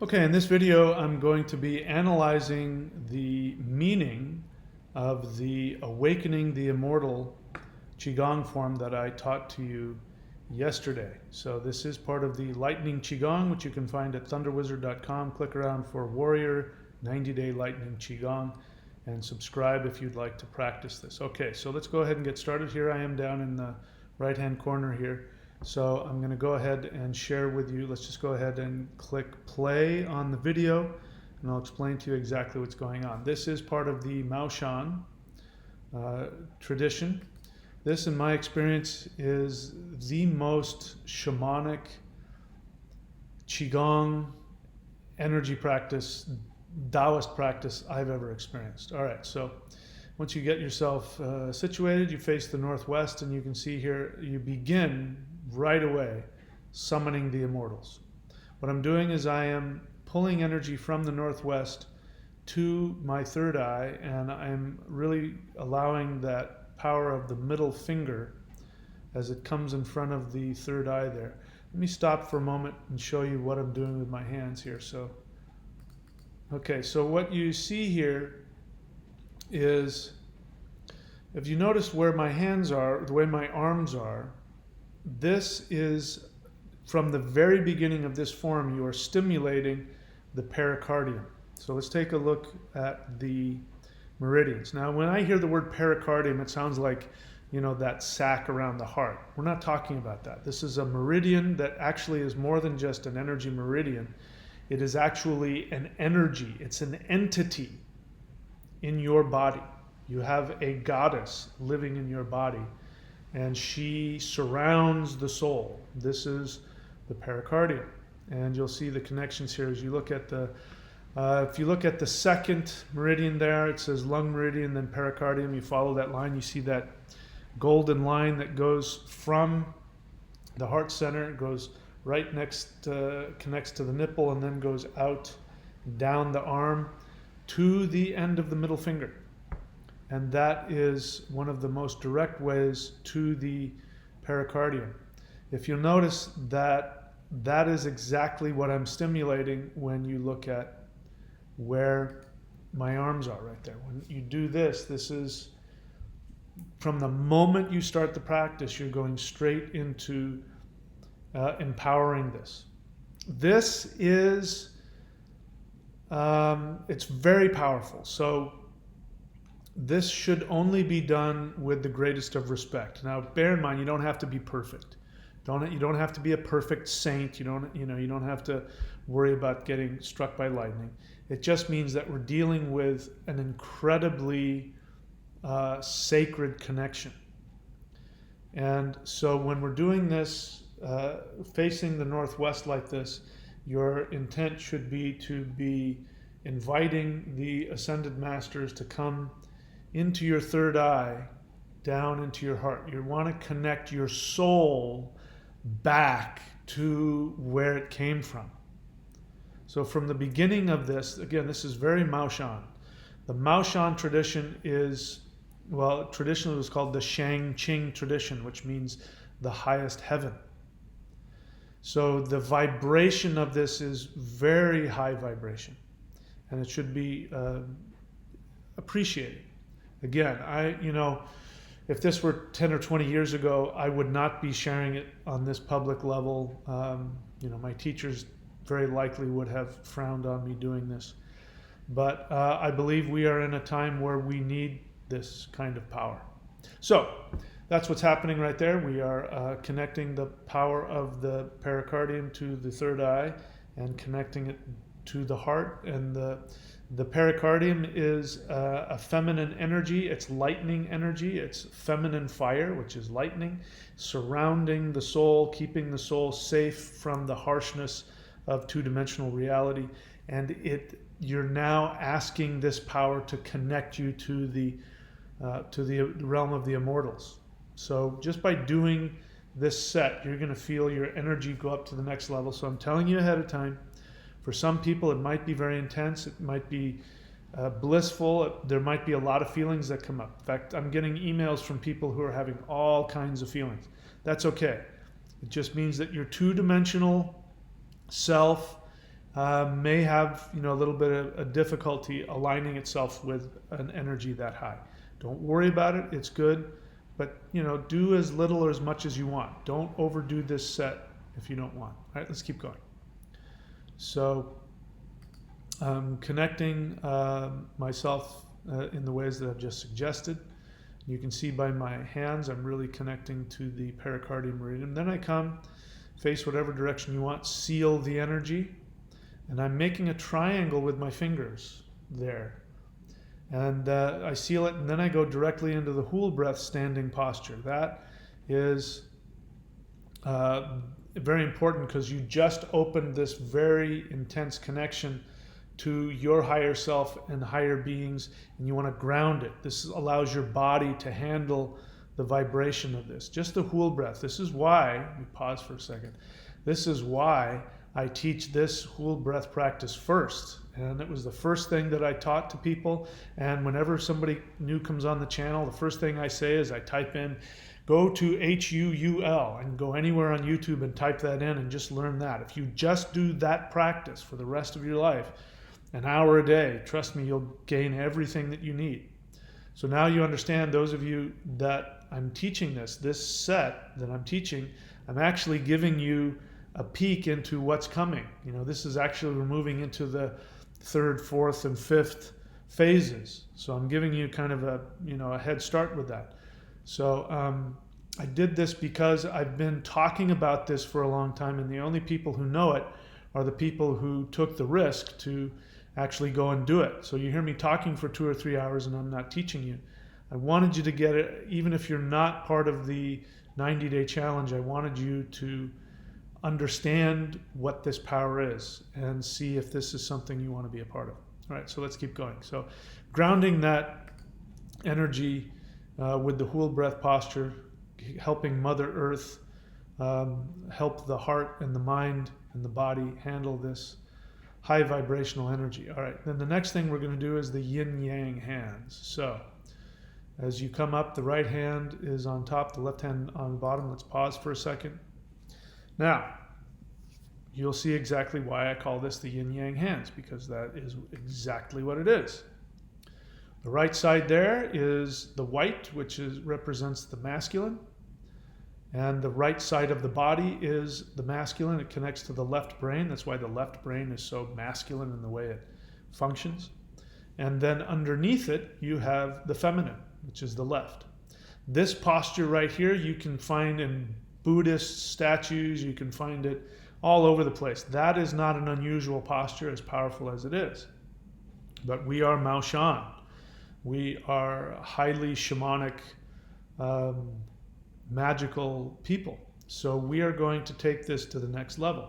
Okay, in this video I'm going to be analyzing the meaning of the Awakening the Immortal Qigong form that I taught to you yesterday. So this is part of the Lightning Qigong, which you can find at thunderwizard.com. Click around for Warrior 90-Day Lightning Qigong and subscribe if you'd like to practice this. Okay, so let's go ahead and get started. Here I am down in the right-hand corner here. So I'm going to go ahead and share with you. Let's just go ahead and click play on the video and I'll explain to you exactly what's going on. This is part of the Shan tradition. This, in my experience, is the most shamanic Qigong energy practice, Taoist practice I've ever experienced. All right, so once you get yourself situated, you face the northwest, and you can see here you begin right away summoning the Immortals. What I'm doing is I am pulling energy from the northwest to my third eye, and I'm really allowing that power of the middle finger as it comes in front of the third eye there. Let me stop for a moment and show you what I'm doing with my hands here. Okay, so what you see here is, if you notice where my hands are, the way my arms are, this is, from the very beginning of this form, you are stimulating the pericardium. So let's take a look at the meridians. Now, when I hear the word pericardium, it sounds like, you know, that sac around the heart. We're not talking about that. This is a meridian that actually is more than just an energy meridian. It is actually an energy. It's an entity in your body. You have a goddess living in your body, and she surrounds the soul. This is the pericardium. And you'll see the connections here as you look at the, if you look at the second meridian there, it says lung meridian, then pericardium. You follow that line, you see that golden line that goes from the heart center, it goes right next, connects to the nipple, and then goes out down the arm to the end of the middle finger. And that is one of the most direct ways to the pericardium. If you'll notice that that is exactly what I'm stimulating when you look at where my arms are right there. When you do this, this is, from the moment you start the practice, you're going straight into empowering this. This is, it's very powerful. So this should only be done with the greatest of respect. Now, bear in mind, you don't have to be perfect. You don't have to be a perfect saint. You don't have to worry about getting struck by lightning. It just means that we're dealing with an incredibly sacred connection. And so when we're doing this, facing the northwest like this, your intent should be to be inviting the ascended masters to come into your third eye, down into your heart. You want to connect your soul back to where it came from. So from the beginning of this, again, this is very Shan. The Shan tradition is, well, traditionally it was called the Shang-Qing tradition, which means the highest heaven. So the vibration of this is very high vibration, and it should be appreciated. Again, if this were 10 or 20 years ago, I would not be sharing it on this public level. My teachers very likely would have frowned on me doing this. But I believe we are in a time where we need this kind of power. So that's what's happening right there. We are connecting the power of the pericardium to the third eye and connecting it to the heart. And the pericardium is a feminine energy. It's lightning energy. It's feminine fire, which is lightning, surrounding the soul, keeping the soul safe from the harshness of two-dimensional reality. And you're now asking this power to connect you to the realm of the Immortals. So just by doing this set, you're going to feel your energy go up to the next level. So I'm telling you ahead of time. For some people, it might be very intense. It might be blissful. There might be a lot of feelings that come up. In fact, I'm getting emails from people who are having all kinds of feelings. That's okay. It just means that your two-dimensional self may have a little bit of a difficulty aligning itself with an energy that high. Don't worry about it. It's good, but do as little or as much as you want. Don't overdo this set if you don't want. All right, let's keep going. So connecting myself in the ways that I've just suggested. You can see by my hands I'm really connecting to the pericardium meridian. Then I come, face whatever direction you want, seal the energy, and I'm making a triangle with my fingers there. And I seal it, and then I go directly into the HUUL breath standing posture. That is very important because you just opened this very intense connection to your higher self and higher beings, and you want to ground it. This allows your body to handle the vibration of this. Just the HUUL breath. This is why, let me pause for a second. This is why I teach this HUUL breath practice first. And it was the first thing that I taught to people. And whenever somebody new comes on the channel, the first thing I say is I type in, go to HUUL, and go anywhere on YouTube and type that in and just learn that. If you just do that practice for the rest of your life, an hour a day, trust me, you'll gain everything that you need. So now you understand, those of you that I'm teaching this set that I'm teaching, I'm actually giving you a peek into what's coming. This is actually we're moving into the 3rd, 4th, and 5th phases. So I'm giving you kind of a head start with that. So I did this because I've been talking about this for a long time, and the only people who know it are the people who took the risk to actually go and do it. So you hear me talking for 2 or 3 hours and I'm not teaching you. I wanted you to get it, even if you're not part of the 90-day challenge, I wanted you to understand what this power is and see if this is something you want to be a part of. All right, so let's keep going. So grounding that energy with the HUUL breath posture, helping Mother Earth help the heart and the mind and the body handle this high vibrational energy. All right, then the next thing we're going to do is the yin-yang hands. So as you come up, the right hand is on top, the left hand on the bottom. Let's pause for a second. Now, you'll see exactly why I call this the yin-yang hands, because that is exactly what it is. The right side there is the white, which represents the masculine. And the right side of the body is the masculine. It connects to the left brain. That's why the left brain is so masculine in the way it functions. And then underneath it, you have the feminine, which is the left. This posture right here, you can find in Buddhist statues. You can find it all over the place. That is not an unusual posture, as powerful as it is. But we are Mao Shan. We are highly shamanic, magical people. So we are going to take this to the next level.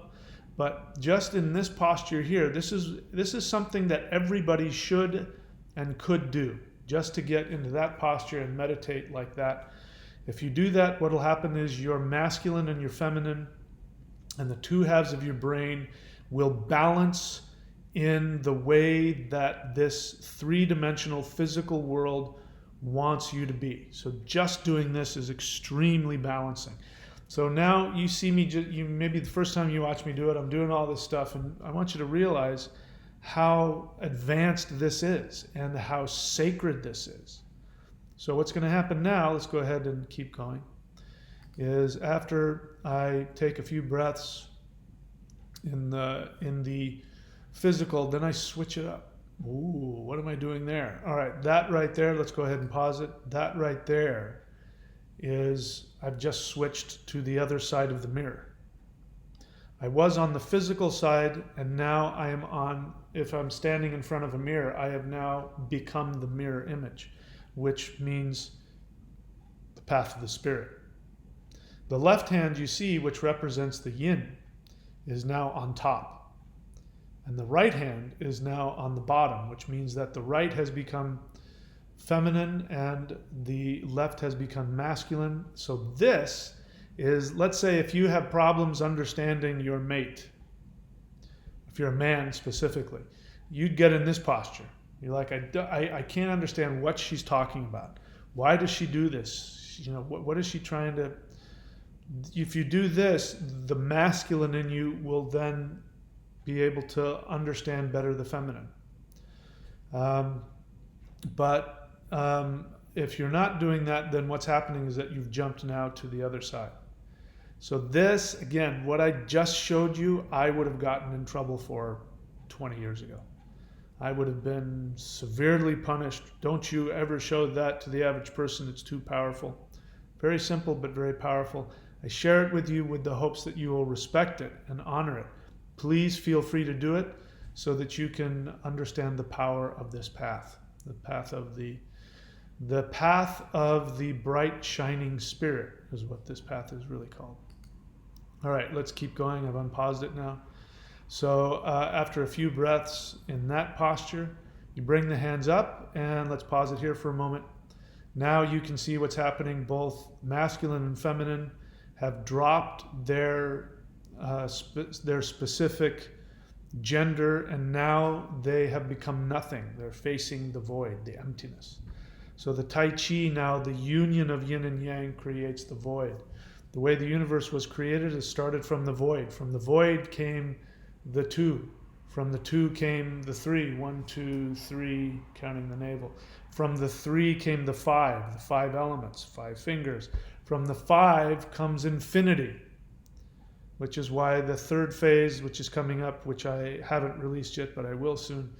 But just in this posture here, this is something that everybody should and could do, just to get into that posture and meditate like that. If you do that, what will happen is your masculine and your feminine and the two halves of your brain will balance in the way that this three-dimensional physical world wants you to be. So just doing this is extremely balancing. So now you see me, maybe the first time you watch me do it, I'm doing all this stuff, and I want you to realize how advanced this is and how sacred this is. So what's going to happen now, let's go ahead and keep going, is after I take a few breaths in the physical, then I switch it up. Ooh, what am I doing there? All right, that right there, let's go ahead and pause it. That right there is, I've just switched to the other side of the mirror. I was on the physical side, and now I am on, if I'm standing in front of a mirror, I have now become the mirror image, which means the path of the spirit. The left hand you see, which represents the yin, is now on top. And the right hand is now on the bottom, which means that the right has become feminine and the left has become masculine. So this is, let's say if you have problems understanding your mate, if you're a man specifically, you'd get in this posture. You're like, I can't understand what she's talking about. Why does she do this? You know, what is she trying to... If you do this, the masculine in you will then be able to understand better the feminine. But if you're not doing that, then what's happening is that you've jumped now to the other side. So this, again, what I just showed you, I would have gotten in trouble for 20 years ago. I would have been severely punished. Don't you ever show that to the average person. It's too powerful. Very simple, but very powerful. I share it with you with the hopes that you will respect it and honor it. Please feel free to do it so that you can understand the power of this path, the path of the bright shining spirit is what this path is really called. All right, let's keep going. I've unpaused it now. So after a few breaths in that posture, you bring the hands up, and let's pause it here for a moment. Now you can see what's happening. Both masculine and feminine have dropped their specific gender, and now they have become nothing. They're facing the void, the emptiness. So the Tai Chi now, the union of yin and yang, creates the void. The way the universe was created is started from the void. From the void came the two. From the two came the three. 1, 2, 3, counting the navel. From the three came the five elements, 5 fingers. From the 5 comes infinity, which is why the third phase, which is coming up, which I haven't released yet, but I will soon,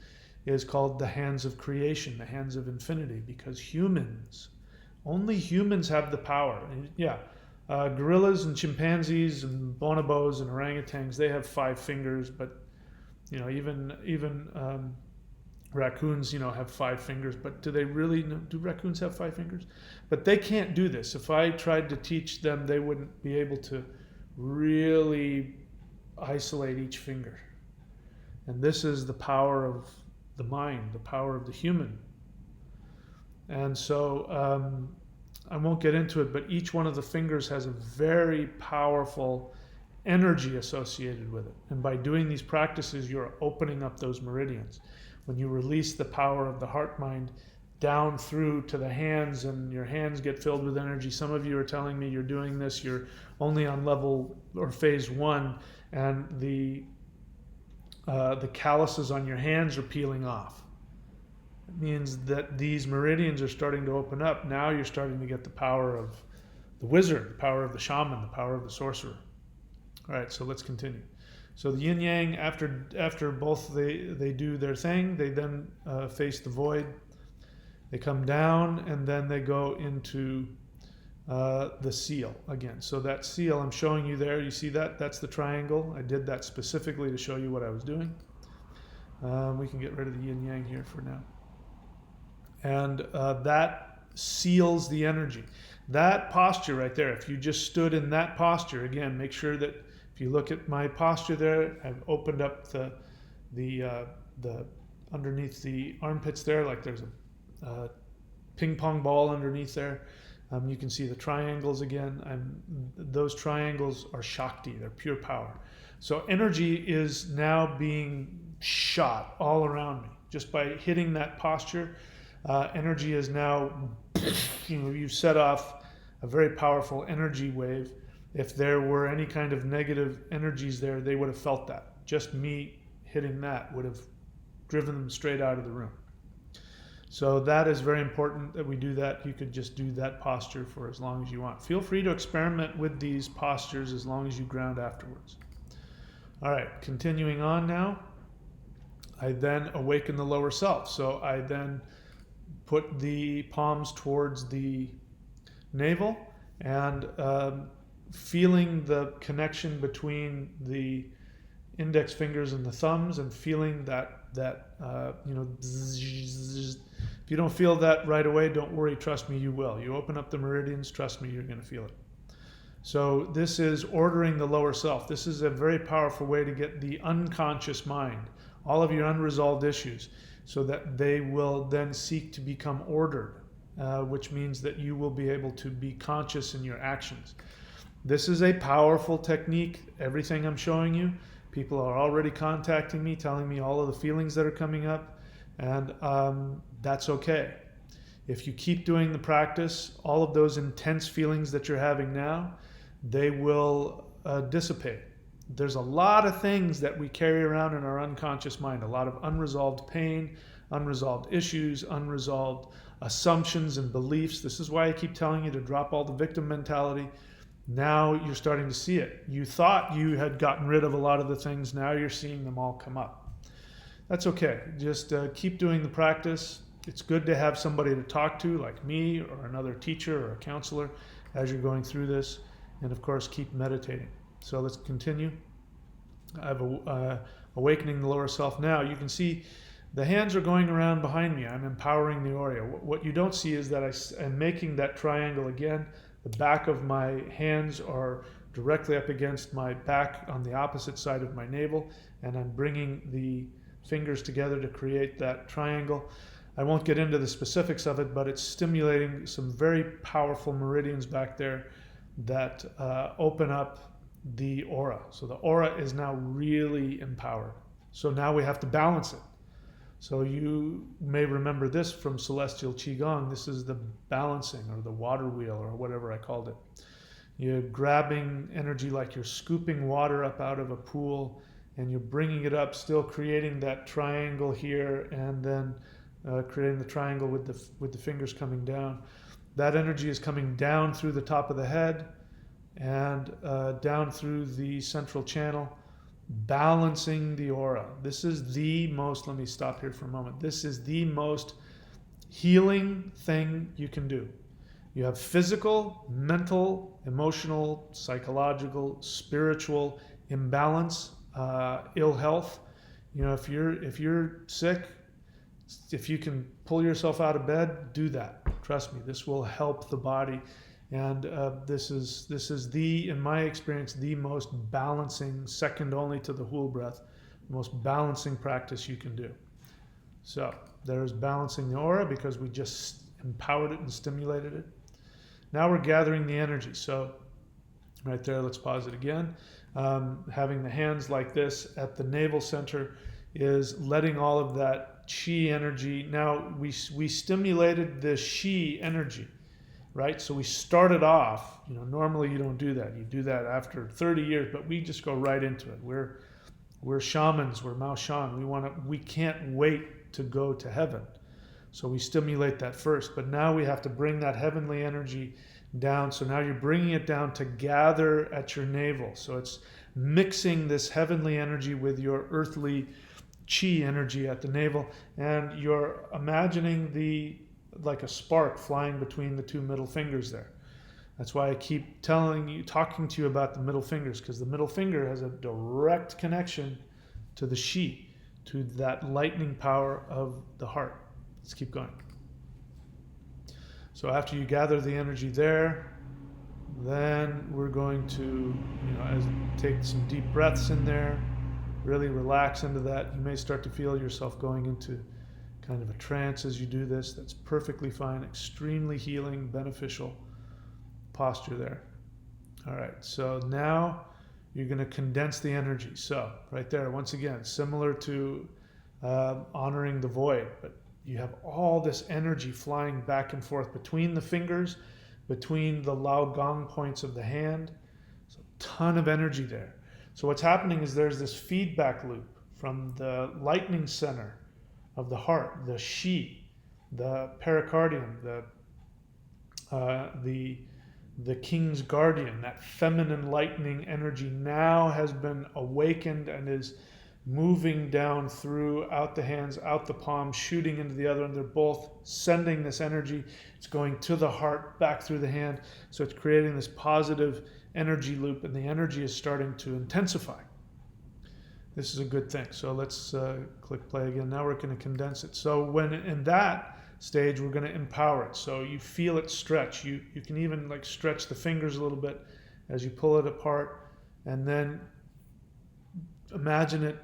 is called the hands of creation, the hands of infinity, because only humans have the power. Yeah, gorillas and chimpanzees and bonobos and orangutans, they have 5 fingers, but even raccoons, have 5 fingers. But do they really know? Do raccoons have 5 fingers? But they can't do this. If I tried to teach them, they wouldn't be able to really isolate each finger. And this is the power of the mind, the power of the human. And so I won't get into it, but each one of the fingers has a very powerful energy associated with it. And by doing these practices, you're opening up those meridians. When you release the power of the heart mind down through to the hands, and your hands get filled with energy. Some of you are telling me you're doing this, you're only on level or phase 1, and the calluses on your hands are peeling off. It means that these meridians are starting to open up. Now you're starting to get the power of the wizard, the power of the shaman, the power of the sorcerer. All right, so let's continue. So the yin yang, after both they do their thing, they then face the void. They come down, and then they go into the seal again. So that seal I'm showing you there, you see that? That's the triangle. I did that specifically to show you what I was doing. We can get rid of the yin yang here for now. And that seals the energy. That posture right there, if you just stood in that posture, again, make sure that if you look at my posture there, I've opened up the underneath the armpits there, like there's a ping pong ball underneath there. You can see the triangles again. Those triangles are Shakti, they're pure power. So energy is now being shot all around me. Just by hitting that posture, energy is now, you've set off a very powerful energy wave. If there were any kind of negative energies there, they would have felt that. Just me hitting that would have driven them straight out of the room. So that is very important that we do that. You could just do that posture for as long as you want. Feel free to experiment with these postures as long as you ground afterwards. All right, continuing on now. I then awaken the lower self. So I then put the palms towards the navel and feeling the connection between the index fingers and the thumbs, and feeling that if you don't feel that right away, don't worry, trust me, you will. You open up the meridians, trust me, you're going to feel it. So this is ordering the lower self. This is a very powerful way to get the unconscious mind, all of your unresolved issues, so that they will then seek to become ordered, which means that you will be able to be conscious in your actions. This is a powerful technique. Everything I'm showing you, people are already contacting me, telling me all of the feelings that are coming up, and that's okay. If you keep doing the practice, all of those intense feelings that you're having now, they will dissipate. There's a lot of things that we carry around in our unconscious mind, a lot of unresolved pain, unresolved issues, unresolved assumptions and beliefs. This is why I keep telling you to drop all the victim mentality. Now you're starting to see it. You thought you had gotten rid of a lot of the things. Now you're seeing them all come up. That's okay. Just keep doing the practice. It's good to have somebody to talk to, like me or another teacher or a counselor, as you're going through this. And of course, keep meditating. So let's continue. I have awakening the lower self now. You can see the hands are going around behind me. I'm empowering the aura. What you don't see is that I'm making that triangle again. The back of my hands are directly up against my back on the opposite side of my navel, and I'm bringing the fingers together to create that triangle. I won't get into the specifics of it, but it's stimulating some very powerful meridians back there that open up the aura. So the aura is now really empowered. So now we have to balance it. So you may remember this from Celestial Qigong. This is the balancing, or the water wheel, or whatever I called it. You're grabbing energy like you're scooping water up out of a pool, and you're bringing it up, still creating that triangle here, and then creating the triangle with the fingers coming down. That energy is coming down through the top of the head and down through the central channel, balancing the aura. This is the most, let me stop here for a moment. This is the most healing thing you can do. You have physical, mental, emotional, psychological, spiritual imbalance, ill health. You know, if you're sick, if you can pull yourself out of bed, do that. Trust me, this will help the body. And this is the, in my experience, the most balancing, second only to the HUUL breath, most balancing practice you can do. So there's balancing the aura because we just empowered it and stimulated it. Now we're gathering the energy. So right there, let's pause it again. Having the hands like this at the navel center is letting all of that Qi energy. Now we stimulated the Qi energy. Right? So we started off, you know, normally you don't do that. You do that after 30 years, but we just go right into it. We're shamans, we're Mao Shan. We can't wait to go to heaven. So we stimulate that first, but now we have to bring that heavenly energy down. So now you're bringing it down to gather at your navel. So it's mixing this heavenly energy with your earthly Qi energy at the navel, and you're imagining like a spark flying between the two middle fingers there. That's why I keep talking to you about the middle fingers, because the middle finger has a direct connection to the Qi, to that lightning power of the heart. Let's keep going. So after you gather the energy there, then we're going to, take some deep breaths in there, really relax into that. You may start to feel yourself going into kind of a trance as you do this. That's perfectly fine, extremely healing, beneficial posture there. All right, so now you're going to condense the energy. So right there, once again, similar to honoring the void, but you have all this energy flying back and forth between the fingers, between the Lao Gong points of the hand. So a ton of energy there. So what's happening is there's this feedback loop from the lightning center of the heart, the Qi, the pericardium, the king's guardian, that feminine lightning energy now has been awakened and is moving down throughout the hands, out the palm, shooting into the other, and they're both sending this energy. It's going to the heart, back through the hand. So it's creating this positive energy loop, and the energy is starting to intensify. This is a good thing. So let's click play again. Now we're going to condense it. So when in that stage, we're going to empower it. So you feel it stretch. You can even like stretch the fingers a little bit as you pull it apart, and then imagine it,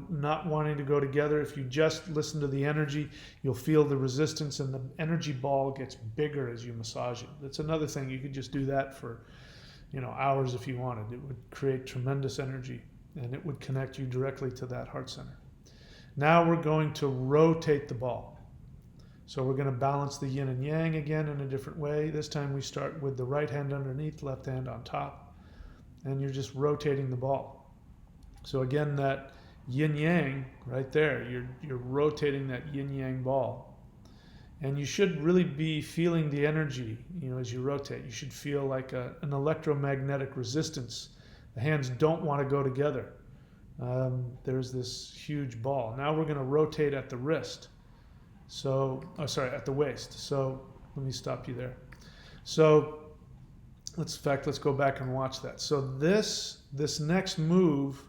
not wanting to go together. If you just listen to the energy, you'll feel the resistance, and the energy ball gets bigger as you massage it. That's another thing. You could just do that for, hours if you wanted. It would create tremendous energy, and it would connect you directly to that heart center. Now we're going to rotate the ball. So we're going to balance the yin and yang again in a different way. This time we start with the right hand underneath, left hand on top, and you're just rotating the ball. So again, that yin yang right there, you're rotating that yin yang ball. And you should really be feeling the energy, as you rotate. You should feel like an electromagnetic resistance. The hands don't want to go together. There's this huge ball. Now we're going to rotate at the wrist. At the waist. So let me stop you there. So let's go back and watch that. So this next move,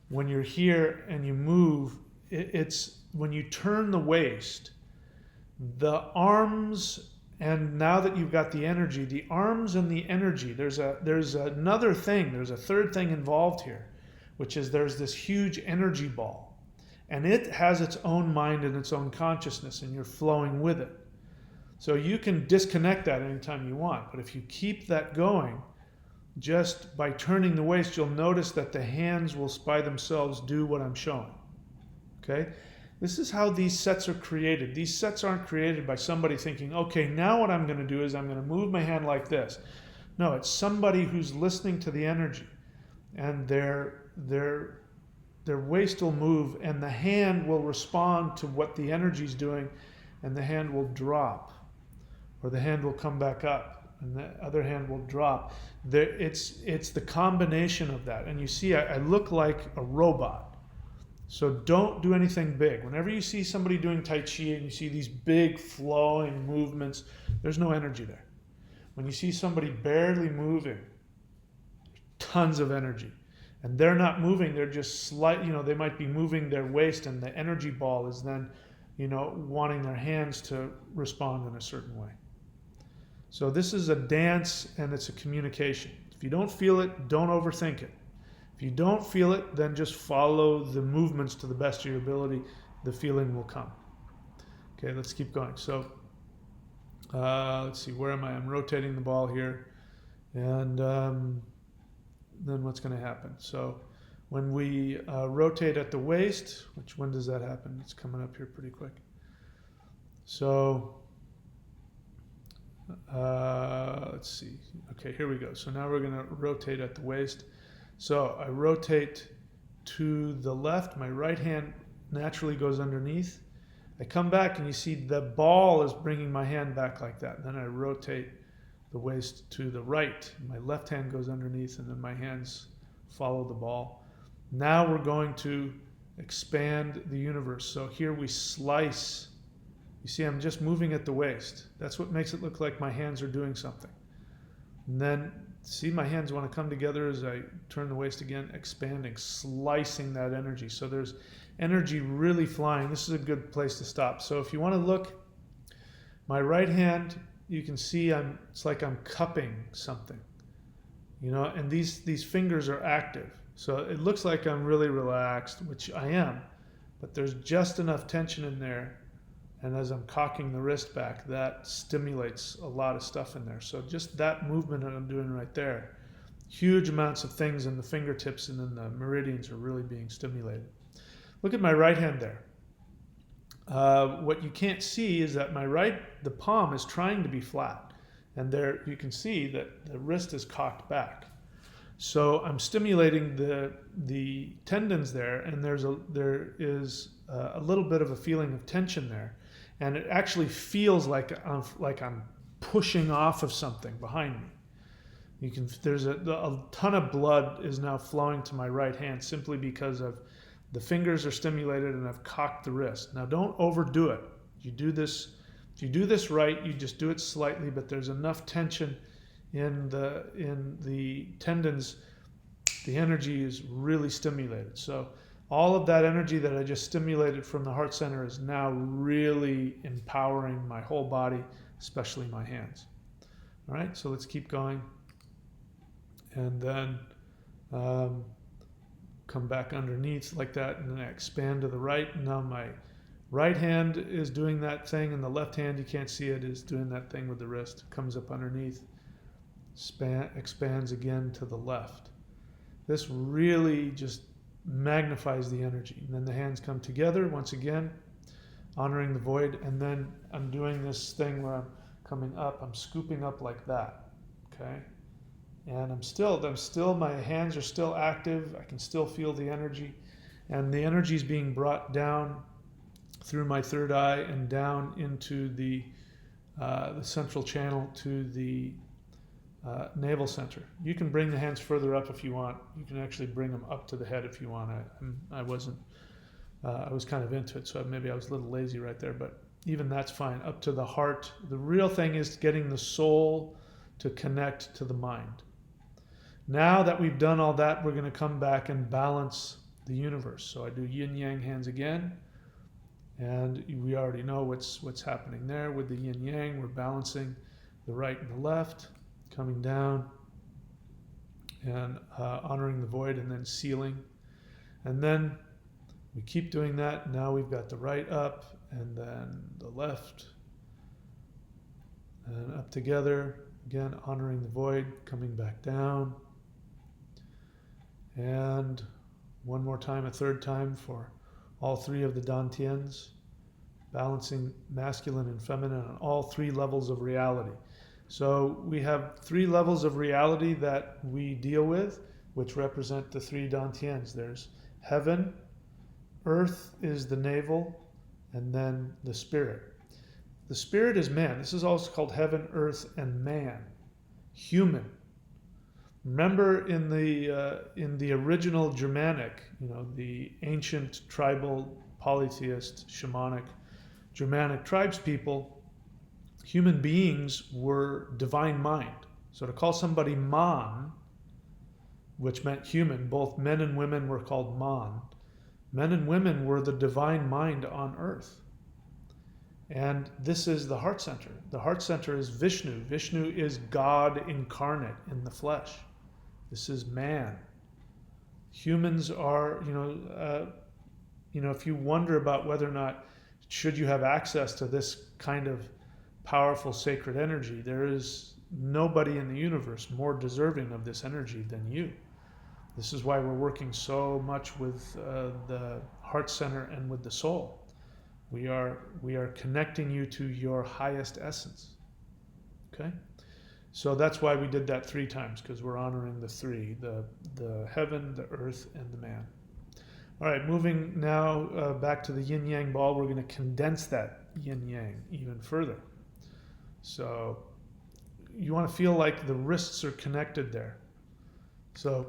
when you're here and you move, it's when you turn the waist, the arms, and now that you've got the energy, the arms and the energy, there's another thing, there's a third thing involved here, which is there's this huge energy ball, and it has its own mind and its own consciousness, and you're flowing with it. So you can disconnect that anytime you want, but if you keep that going, just by turning the waist, you'll notice that the hands will by themselves do what I'm showing. Okay? This is how these sets are created. These sets aren't created by somebody thinking, okay, now what I'm going to do is I'm going to move my hand like this. No, it's somebody who's listening to the energy, and their waist will move, and the hand will respond to what the energy is doing, and the hand will drop, or the hand will come back up, and the other hand will drop. It's the combination of that. And you see, I look like a robot. So don't do anything big. Whenever you see somebody doing Tai Chi and you see these big flowing movements, there's no energy there. When you see somebody barely moving, tons of energy. And they're not moving, they're just they might be moving their waist, and the energy ball is then, wanting their hands to respond in a certain way. So this is a dance, and it's a communication. If you don't feel it, don't overthink it. If you don't feel it, then just follow the movements to the best of your ability. The feeling will come. Okay, let's keep going. So let's see, where am I? I'm rotating the ball here. And then what's going to happen? So when we rotate at the waist, when does that happen? It's coming up here pretty quick. So let's see. Okay, here we go. So now we're going to rotate at the waist. So I rotate to the left. My right hand naturally goes underneath. I come back, and you see the ball is bringing my hand back like that. And then I rotate the waist to the right. My left hand goes underneath, and then my hands follow the ball. Now we're going to expand the universe. So here we slice. You see, I'm just moving at the waist. That's what makes it look like my hands are doing something. And then, see, my hands want to come together as I turn the waist again, expanding, slicing that energy. So there's energy really flying. This is a good place to stop. So if you want to look, my right hand, you can see it's like I'm cupping something, and these fingers are active. So it looks like I'm really relaxed, which I am, but there's just enough tension in there. And as I'm cocking the wrist back, that stimulates a lot of stuff in there. So just that movement that I'm doing right there, huge amounts of things in the fingertips and in the meridians are really being stimulated. Look at my right hand there. What you can't see is that the palm is trying to be flat. And there you can see that the wrist is cocked back. So I'm stimulating the tendons there, and there is a little bit of a feeling of tension there. And it actually feels like I'm pushing off of something behind me. There's a ton of blood is now flowing to my right hand simply because of the fingers are stimulated and I've cocked the wrist. Now don't overdo it. If you do this right, you just do it slightly, but there's enough tension in the tendons. The energy is really stimulated. So all of that energy that I just stimulated from the heart center is now really empowering my whole body, especially my hands. All right, so let's keep going. And then come back underneath like that, and then I expand to the right. And now my right hand is doing that thing, and the left hand, you can't see it, is doing that thing with the wrist. Comes up underneath, expands again to the left. This really just magnifies the energy. And then the hands come together once again, honoring the void. And then I'm doing this thing where I'm coming up, I'm scooping up like that. Okay? And my hands are still active. I can still feel the energy. And the energy is being brought down through my third eye and down into the central channel to the navel center. You can bring the hands further up if you want. You can actually bring them up to the head if you want. I wasn't. I was kind of into it, so maybe I was a little lazy right there, but even that's fine. Up to the heart. The real thing is getting the soul to connect to the mind. Now that we've done all that, we're going to come back and balance the universe. So I do yin yang hands again, and we already know what's happening there with the yin yang. We're balancing the right and the left, coming down and honoring the void, and then sealing. And then we keep doing that. Now we've got the right up and then the left and up together. Again, honoring the void, coming back down. And one more time, a third time for all three of the dantians, balancing masculine and feminine on all three levels of reality. So we have three levels of reality that we deal with, which represent the three dantians. There's heaven, earth is the navel, and then the spirit. The spirit is man. This is also called heaven, earth, and man, human. Remember in the original Germanic, the ancient tribal, polytheist, shamanic, Germanic tribes people, human beings were divine mind. So to call somebody man, which meant human, both men and women were called man. Men and women were the divine mind on earth. And this is the heart center. The heart center is Vishnu. Vishnu is God incarnate in the flesh. This is man. Humans are, if you wonder about whether or not should you have access to this kind of powerful sacred energy, there is nobody in the universe more deserving of this energy than you. This is why we're working so much with the heart center and with the soul. We are connecting you to your highest essence. Okay? So that's why we did that 3 times, because we're honoring the three, the heaven, the earth, and the man. All right, moving now back to the yin-yang ball, we're going to condense that yin-yang even further. So you want to feel like the wrists are connected there. So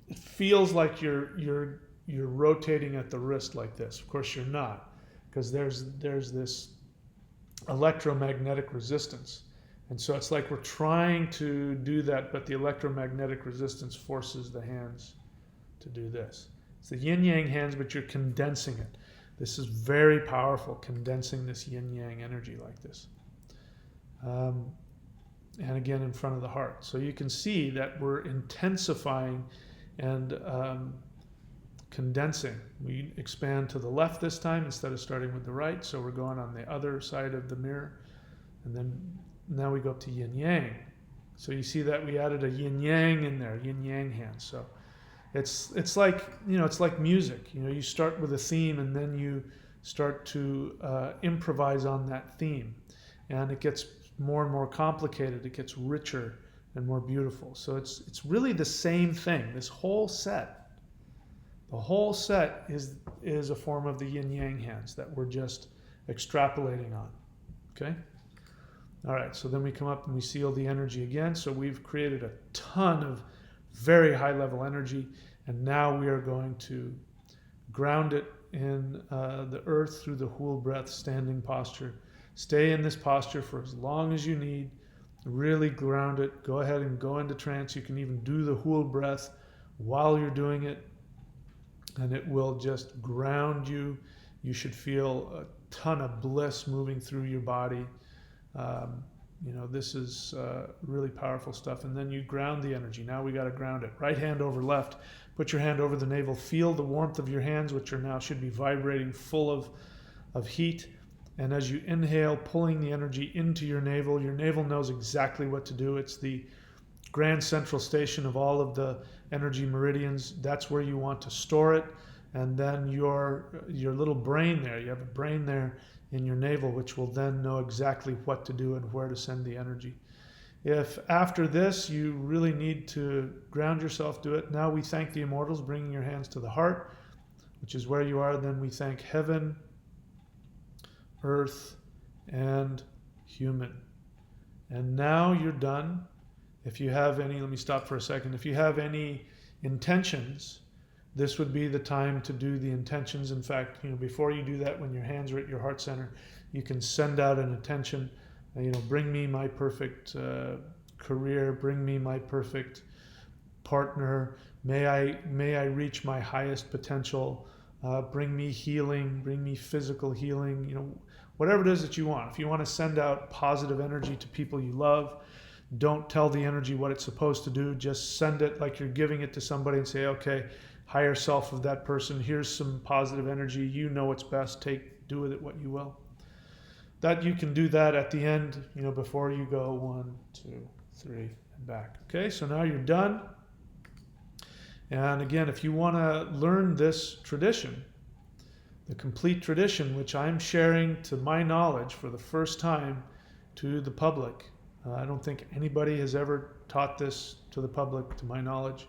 it feels like you're rotating at the wrist like this. Of course you're not, because there's this electromagnetic resistance. And so it's like we're trying to do that, but the electromagnetic resistance forces the hands to do this. It's the yin-yang hands, but you're condensing it. This is very powerful, condensing this yin-yang energy like this. And again, in front of the heart. So you can see that we're intensifying and condensing. We expand to the left this time instead of starting with the right. So we're going on the other side of the mirror. And then now we go up to yin-yang. So you see that we added a yin-yang in there, yin-yang hands. So it's like, it's like music. You start with a theme and then you start to improvise on that theme. And it gets more and more complicated. It gets richer and more beautiful. So it's really the same thing. This whole set, the whole set is a form of the yin-yang hands that we're just extrapolating on. Okay? All right, so then we come up and we seal the energy again. So we've created a ton of very high level energy, and now we are going to ground it in the earth through the HUUL breath, standing posture. Stay in this posture for as long as you need. Really ground it. Go ahead and go into trance. You can even do the HUUL breath while you're doing it, and it will just ground you. You should feel a ton of bliss moving through your body. This is really powerful stuff. And then you ground the energy. Now we got to ground it. Right hand over left. Put your hand over the navel. Feel the warmth of your hands, which are now should be vibrating, full of heat. And as you inhale, pulling the energy into your navel knows exactly what to do. It's the grand central station of all of the energy meridians. That's where you want to store it. And then your little brain there, you have a brain there in your navel, which will then know exactly what to do and where to send the energy. If after this you really need to ground yourself, do it. Now we thank the Immortals, bringing your hands to the heart, which is where you are. Then we thank heaven, earth, and human. And now you're done. If you have any, let me stop for a second. If you have any intentions, this would be the time to do the intentions. In fact, before you do that, when your hands are at your heart center, you can send out an intention. Bring me my perfect career. Bring me my perfect partner. May I reach my highest potential. Bring me healing. Bring me physical healing. Whatever it is that you want. If you want to send out positive energy to people you love, don't tell the energy what it's supposed to do. Just send it like you're giving it to somebody and say, okay, higher self of that person, here's some positive energy. You know what's best. Do with it what you will. That you can do that at the end, before you go 1, 2, 3, and back. Okay, so now you're done. And again, if you want to learn this tradition, the complete tradition, which I'm sharing to my knowledge for the first time to the public. I don't think anybody has ever taught this to the public, to my knowledge.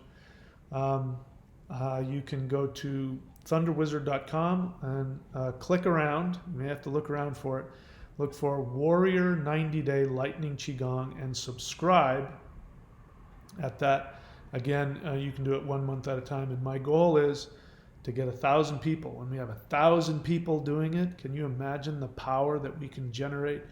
You can go to thunderwizard.com and click around. You may have to look around for it. Look for Warrior 90-Day Lightning Qigong and subscribe at that. Again, you can do it 1 month at a time. And my goal is to get 1,000 people. When we have 1,000 people doing it, can you imagine the power that we can generate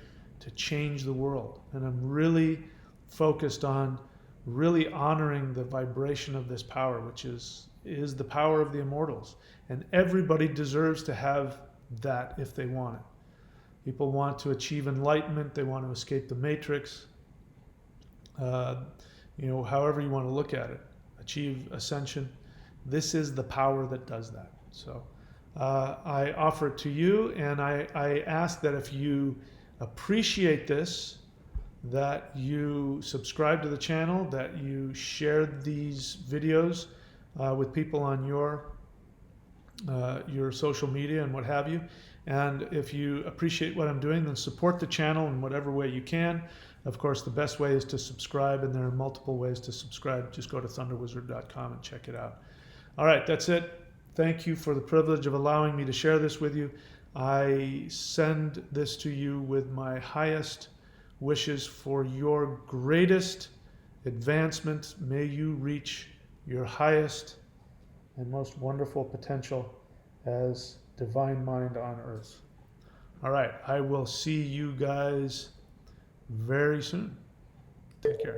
to change the world? And I'm really focused on really honoring the vibration of this power, which is the power of the Immortals. And everybody deserves to have that if they want it. People want to achieve enlightenment. They want to escape the matrix. However you want to look at it, achieve ascension. This is the power that does that. So I offer it to you, and I ask that if you appreciate this, that you subscribe to the channel, that you share these videos with people on your social media and what have you. And if you appreciate what I'm doing, then support the channel in whatever way you can. Of course, the best way is to subscribe, and there are multiple ways to subscribe. Just go to thunderwizard.com and check it out. All right, that's it. Thank you for the privilege of allowing me to share this with you. I send this to you with my highest wishes for your greatest advancement. May you reach your highest and most wonderful potential as divine mind on earth. All right, I will see you guys very soon. Take care.